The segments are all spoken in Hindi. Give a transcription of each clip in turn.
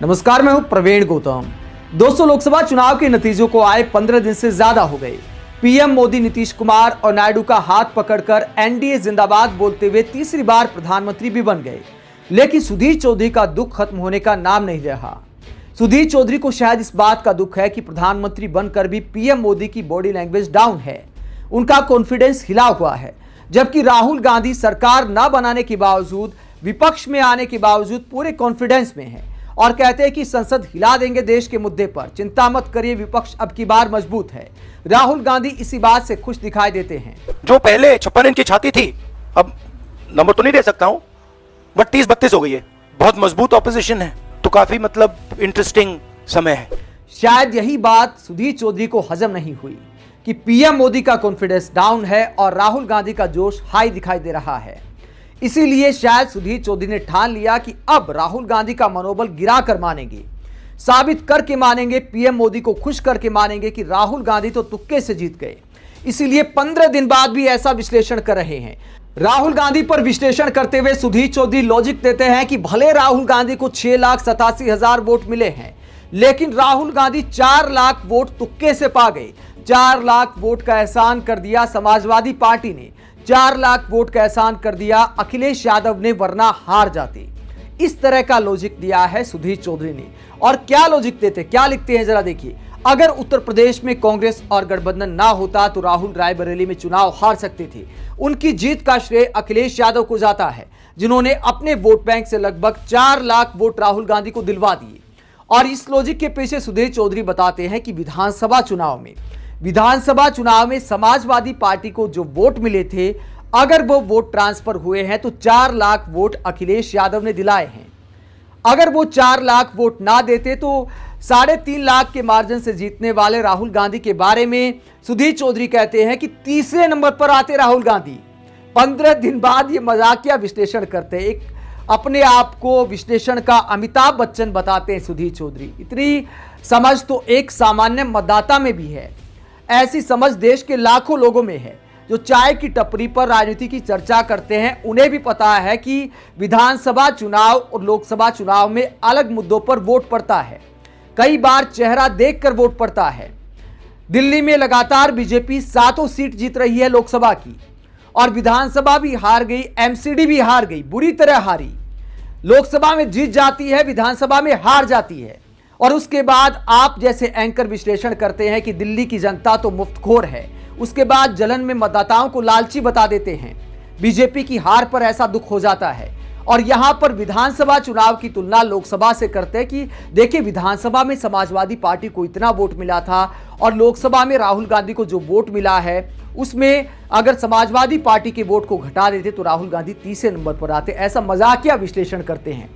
नमस्कार, मैं हूं प्रवीण गौतम। दोस्तों, लोकसभा चुनाव के नतीजों को आए 15 दिन से ज्यादा हो गए। पीएम मोदी नीतीश कुमार और नायडू का हाथ पकड़कर एनडीए जिंदाबाद बोलते हुए तीसरी बार प्रधानमंत्री भी बन गए, लेकिन सुधीर चौधरी का दुख खत्म होने का नाम नहीं रहा। सुधीर चौधरी को शायद इस बात का दुख है कि प्रधानमंत्री बनकर भी पीएम मोदी की बॉडी लैंग्वेज डाउन है, उनका कॉन्फिडेंस हिला हुआ है। जबकि राहुल गांधी सरकार न बनाने के बावजूद, विपक्ष में आने के बावजूद पूरे कॉन्फिडेंस में है और कहते हैं कि संसद हिला देंगे देश के मुद्दे पर, चिंता मत करिए, विपक्ष अब की बार मजबूत है। राहुल गांधी इसी बात से खुश दिखाई देते हैं। जो पहले 56 इंच की छाती थी, अब नंबर तो नहीं दे सकता हूं, बट 30-32 हो गई है। बहुत मजबूत ऑपोजिशन है, तो काफी इंटरेस्टिंग समय है। शायद यही बात सुधीर चौधरी को हजम नहीं हुई कि पीएम मोदी का कॉन्फिडेंस डाउन है और राहुल गांधी का जोश हाई दिखाई दे रहा है। इसीलिए शायद सुधीर चौधरी ने ठान लिया कि अब राहुल गांधी का मनोबल गिरा कर मानेंगे, साबित करके मानेंगे, पीएम मोदी को खुश करके मानेंगे कि राहुल गांधी तो तुक्के से जीत गए। इसीलिए 15 दिन बाद भी ऐसा विश्लेषण कर रहे हैं। राहुल गांधी पर विश्लेषण करते हुए सुधीर चौधरी लॉजिक देते हैं कि भले राहुल गांधी को 6,87,000 वोट मिले हैं, लेकिन राहुल गांधी 4 लाख वोट तुक्के से पा गए। 4 लाख वोट का एहसान कर दिया समाजवादी पार्टी ने, 4 लाख वोट का एहसान कर दिया अखिलेश यादव ने, वरना हार जाते। इस तरह का लॉजिक दिया है सुधीर चौधरी ने। और क्या लॉजिक देते, क्या लिखते हैं, जरा देखिए। अगर उत्तर प्रदेश में कांग्रेस और गठबंधन ना होता तो राहुल रायबरेली में चुनाव हार सकते थे। उनकी जीत का श्रेय अखिलेश यादव को जाता है, जिन्होंने अपने वोट बैंक से लगभग 4 लाख वोट राहुल गांधी को दिलवा दिए। और इस लॉजिक के पीछे सुधीर चौधरी बताते हैं कि विधानसभा चुनाव में समाजवादी पार्टी को जो वोट मिले थे, अगर वो वोट ट्रांसफर हुए हैं तो 4 लाख वोट अखिलेश यादव ने दिलाए हैं। अगर वो 4 लाख वोट ना देते तो 3.5 लाख के मार्जिन से जीतने वाले राहुल गांधी के बारे में सुधीर चौधरी कहते हैं कि तीसरे नंबर पर आते राहुल गांधी। 15 दिन बाद ये मजाकिया विश्लेषण करते हैं। एक अपने आप को विश्लेषण का अमिताभ बच्चन बताते हैं सुधीर चौधरी। इतनी समझ तो एक सामान्य मतदाता में भी है। ऐसी समझ देश के लाखों लोगों में है जो चाय की टपरी पर राजनीति की चर्चा करते हैं। उन्हें भी पता है कि विधानसभा चुनाव और लोकसभा चुनाव में अलग मुद्दों पर वोट पड़ता है। कई बार चेहरा देखकर वोट पड़ता है। दिल्ली में लगातार बीजेपी 7 सीट जीत रही है लोकसभा की, और विधानसभा भी हार गई, एमसीडी भी हार गई, बुरी तरह हारी। लोकसभा में जीत जाती है, विधानसभा में हार जाती है। और उसके बाद आप जैसे एंकर विश्लेषण करते हैं कि दिल्ली की जनता तो मुफ्तखोर है। उसके बाद जलन में मतदाताओं को लालची बता देते हैं। बीजेपी की हार पर ऐसा दुख हो जाता है। और यहां पर विधानसभा चुनाव की तुलना लोकसभा से करते हैं कि देखिए, विधानसभा में समाजवादी पार्टी को इतना वोट मिला था और लोकसभा में राहुल गांधी को जो वोट मिला है, उसमें अगर समाजवादी पार्टी के वोट को घटा देते तो राहुल गांधी तीसरे नंबर पर आते। ऐसा मजाकिया विश्लेषण करते हैं।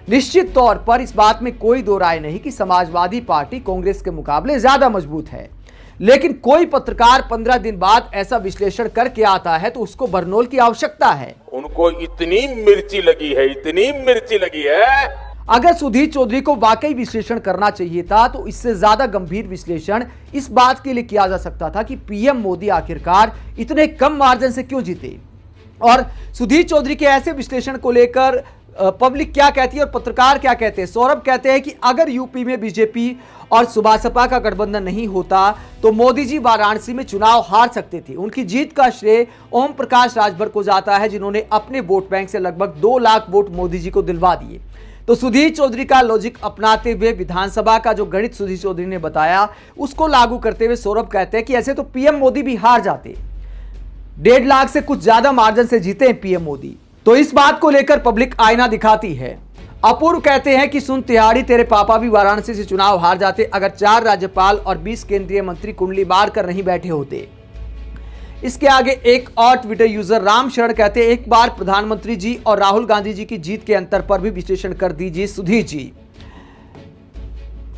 निश्चित तौर पर इस बात में कोई दो राय नहीं कि समाजवादी पार्टी कांग्रेस के मुकाबले ज्यादा मजबूत है, लेकिन कोई पत्रकार 15 दिन बाद ऐसा विश्लेषण करके आता है तो उसको बरनोल की आवश्यकता है। उनको इतनी मिर्ची लगी है। अगर सुधीर चौधरी को वाकई विश्लेषण करना चाहिए था तो इससे ज्यादा गंभीर विश्लेषण इस बात के लिए किया जा सकता था कि पीएम मोदी आखिरकार इतने कम मार्जिन से क्यों जीते। और सुधीर चौधरी के ऐसे विश्लेषण को लेकर पब्लिक क्या कहती है और पत्रकार क्या कहते हैं। सौरभ कहते हैं कि अगर यूपी में बीजेपी और सुभासपा का गठबंधन नहीं होता तो मोदी जी वाराणसी में चुनाव हार सकते थे। उनकी जीत का श्रेय ओम प्रकाश राजभर को जाता है, जिन्होंने अपने वोट बैंक से लगभग 2 लाख वोट मोदी जी को दिलवा दिए। तो सुधीर चौधरी का लॉजिक अपनाते हुए विधानसभा का जो गणित सुधीर चौधरी ने बताया उसको लागू करते हुए सौरभ कहते हैं कि ऐसे तो पीएम मोदी भी हार जाते। 1.5 लाख से कुछ ज्यादा मार्जिन से जीते हैं पीएम मोदी। तो इस बात को लेकर पब्लिक आईना दिखाती है। अपूर्व कहते हैं कि सुन तिहाड़ी, तेरे पापा भी वाराणसी से चुनाव हार जाते अगर 4 राज्यपाल और 20 केंद्रीय मंत्री कुंडली मार कर नहीं बैठे होते। इसके आगे एक और ट्विटर यूजर राम शरण कहते हैं, एक बार प्रधानमंत्री जी और राहुल गांधी जी की जीत के अंतर पर भी विश्लेषण कर दीजिए सुधीर जी।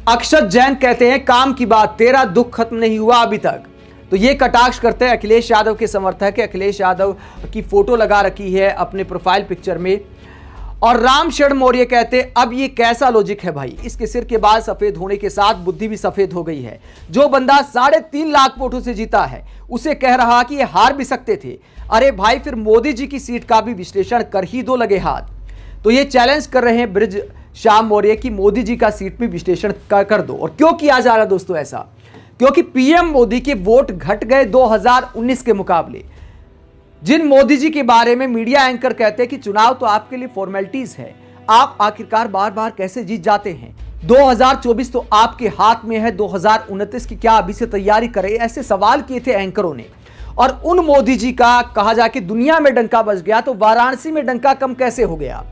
अक्षत जैन कहते हैं, काम की बात, तेरा दुख खत्म नहीं हुआ अभी तक। तो ये कटाक्ष करते हैं अखिलेश यादव के समर्थक है। अखिलेश यादव की फोटो लगा रखी है अपने प्रोफाइल पिक्चर में। और राम शरण मौर्य कहते, अब ये कैसा लॉजिक है भाई, इसके सिर के बाल सफेद होने के साथ बुद्धि भी सफेद हो गई है। जो बंदा 3.5 लाख वोटों से जीता है उसे कह रहा कि ये हार भी सकते थे। अरे भाई, फिर मोदी जी की सीट का भी विश्लेषण कर ही दो लगे हाथ। तो ये चैलेंज कर रहे हैं ब्रिज श्याम मौर्य की मोदी जी का सीट पे विश्लेषण कर दो। और क्यों किया जा रहा है दोस्तों ऐसा? क्योंकि पीएम मोदी के वोट घट गए 2019 के मुकाबले। जिन मोदी जी के बारे में मीडिया एंकर कहते हैं कि चुनाव तो आपके लिए फॉर्मेलिटीज है, आप आखिरकार बार बार कैसे जीत जाते हैं? 2024 तो आपके हाथ में है, 2029 की क्या अभी से तैयारी करें? ऐसे सवाल किए थे एंकरों ने। और उन मोदी जी का कहा जाए कि दुनिया में डंका बज गया, तो वाराणसी में डंका कम कैसे हो गया?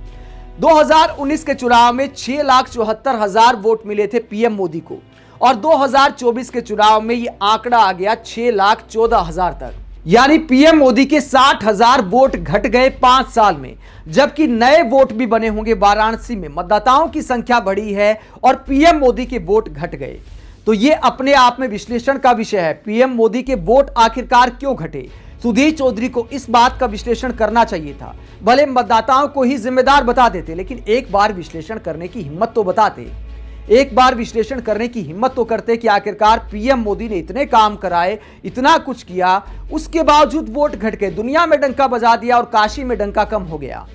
2019 के चुनाव में 6,74,000 वोट मिले थे पीएम मोदी को, और 2024 के चुनाव में यह आंकड़ा आ गया 6,14,000 तक। यानी पीएम मोदी के 60,000 वोट घट गए 5 साल में, जबकि नए वोट भी बने होंगे। वाराणसी में मतदाताओं की संख्या बढ़ी है और पीएम मोदी के वोट घट गए। तो यह अपने आप में विश्लेषण का विषय है। पीएम मोदी के वोट आखिरकार क्यों घटे? सुधीर चौधरी को इस बात का विश्लेषण करना चाहिए था। भले मतदाताओं को ही जिम्मेदार बता देते, लेकिन एक बार विश्लेषण करने की हिम्मत तो बताते। एक बार विश्लेषण करने की हिम्मत तो करते कि आखिरकार पीएम मोदी ने इतने काम कराए, इतना कुछ किया, उसके बावजूद वोट घट गए। दुनिया में डंका बजा दिया और काशी में डंका कम हो गया।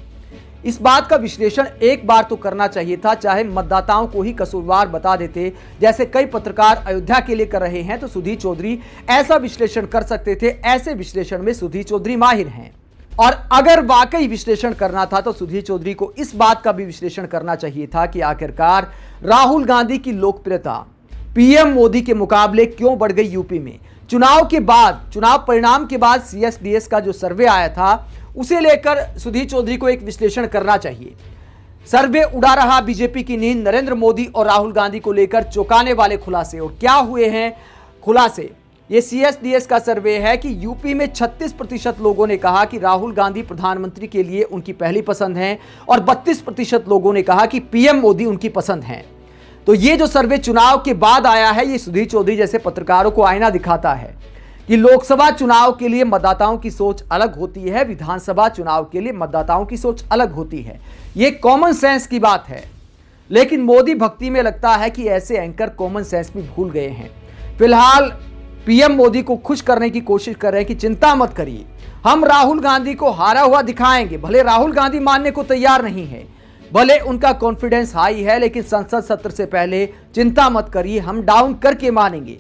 इस बात का विश्लेषण एक बार तो करना चाहिए था, चाहे मतदाताओं को ही कसूरवार बता देते, जैसे कई पत्रकार अयोध्या के लिए कर रहे हैं। तो सुधीर चौधरी ऐसा विश्लेषण कर सकते थे। ऐसे विश्लेषण में सुधीर चौधरी माहिर हैं। और अगर वाकई विश्लेषण करना था तो सुधीर चौधरी को इस बात का भी विश्लेषण करना चाहिए था कि आखिरकार राहुल गांधी की लोकप्रियता पीएम मोदी के मुकाबले क्यों बढ़ गई यूपी में। चुनाव के बाद, चुनाव परिणाम के बाद CSDS का जो सर्वे आया था, उसे लेकर सुधीर चौधरी को एक विश्लेषण करना चाहिए। सर्वे उड़ा रहा बीजेपी की नींद, नरेंद्र मोदी और राहुल गांधी को लेकर चौंकाने वाले खुलासे। और क्या हुए हैं खुलासे? ये CSDS का सर्वे है कि यूपी में 36% लोगों ने कहा कि राहुल गांधी प्रधानमंत्री के लिए उनकी पहली पसंद हैं, और 32% लोगों ने कहा कि पीएम मोदी उनकी पसंद हैं। तो ये जो सर्वे चुनाव के बाद आया है, ये सुधीर चौधरी जैसे पत्रकारों को आईना दिखाता है कि लोकसभा चुनाव के लिए मतदाताओं की सोच अलग होती है, विधानसभा चुनाव के लिए मतदाताओं की सोच अलग होती है। ये कॉमन सेंस की बात है। लेकिन मोदी भक्ति में लगता है कि ऐसे एंकर कॉमन सेंस भी भूल गए हैं। फिलहाल पीएम मोदी को खुश करने की कोशिश कर रहे हैं कि चिंता मत करिए, हम राहुल गांधी को हारा हुआ दिखाएंगे। भले राहुल गांधी मानने को तैयार नहीं है, भले उनका कॉन्फिडेंस हाई है, लेकिन संसद सत्र से पहले चिंता मत करिए, हम डाउन करके मानेंगे,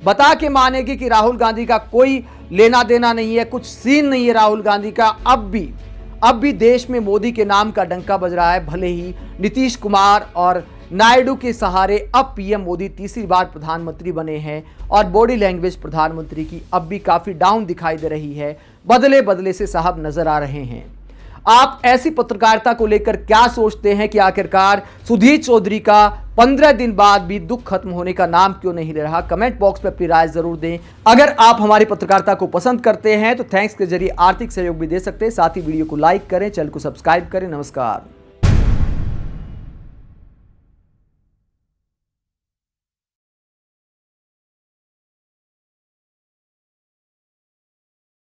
बता के मानेंगे कि राहुल गांधी का कोई लेना देना नहीं है, कुछ सीन नहीं है राहुल गांधी का। अब भी देश में मोदी के नाम का डंका बज रहा है। भले ही नीतीश कुमार और नायडू के सहारे अब पीएम मोदी तीसरी बार प्रधानमंत्री बने हैं, और बॉडी लैंग्वेज प्रधानमंत्री की अब भी काफी डाउन दिखाई दे रही है, बदले बदले से साहब नजर आ रहे हैं। आप ऐसी पत्रकारिता को लेकर क्या सोचते हैं कि आखिरकार सुधीर चौधरी का 15 दिन बाद भी दुख खत्म होने का नाम क्यों नहीं ले रहा? कमेंट बॉक्स में अपनी राय जरूर दें। अगर आप हमारी पत्रकारिता को पसंद करते हैं तो थैंक्स के जरिए आर्थिक सहयोग भी दे सकते हैं। साथ ही वीडियो को लाइक करें, चैनल को सब्सक्राइब करें। नमस्कार।